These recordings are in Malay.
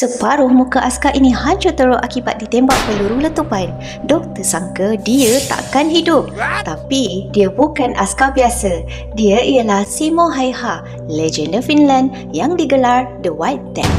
Separuh muka askar ini hancur teruk akibat ditembak peluru letupan. Doktor sangka dia takkan hidup. Tapi dia bukan askar biasa. Dia ialah Simo Häyhä, legenda Finland yang digelar The White Death.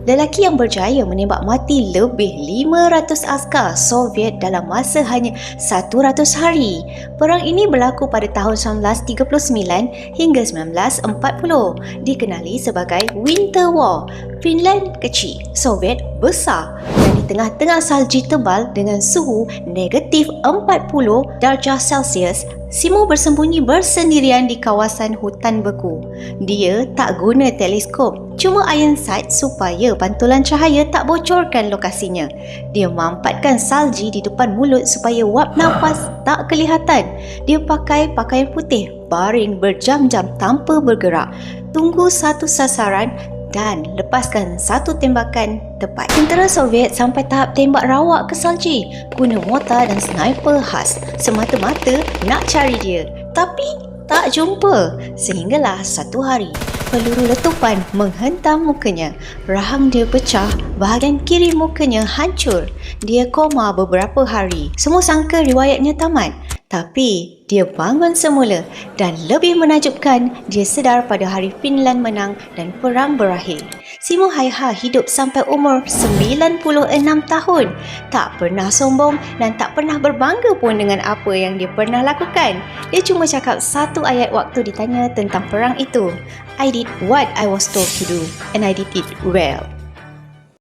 Lelaki yang berjaya menembak mati lebih 500 askar Soviet dalam masa hanya 100 hari. Perang ini berlaku pada tahun 1939 hingga 1940. Dikenali sebagai Winter War. Finland kecil, Soviet besar, dan di tengah-tengah salji tebal dengan suhu negatif 40 darjah Celsius, Simo bersembunyi bersendirian di kawasan hutan beku. Dia tak guna teleskop, cuma iron sight supaya pantulan cahaya tak bocorkan lokasinya. Dia mampatkan salji di depan mulut supaya wap nafas tak kelihatan. Dia pakai pakaian putih, baring berjam-jam tanpa bergerak, tunggu satu sasaran dan lepaskan satu tembakan tepat. Tentera Soviet sampai tahap tembak rawak ke salji, guna mortar dan sniper khas, semata-mata nak cari dia. Tapi tak jumpa, sehinggalah satu hari peluru letupan menghentam mukanya. Rahang dia pecah, bahagian kiri mukanya hancur. Dia koma beberapa hari. Semua sangka riwayatnya tamat. Tapi dia bangun semula dan lebih menakjubkan, dia sedar pada hari Finland menang dan perang berakhir. Simo Häyhä hidup sampai umur 96 tahun. Tak pernah sombong dan tak pernah berbangga pun dengan apa yang dia pernah lakukan. Dia cuma cakap satu ayat waktu ditanya tentang perang itu. I did what I was told to do and I did it well.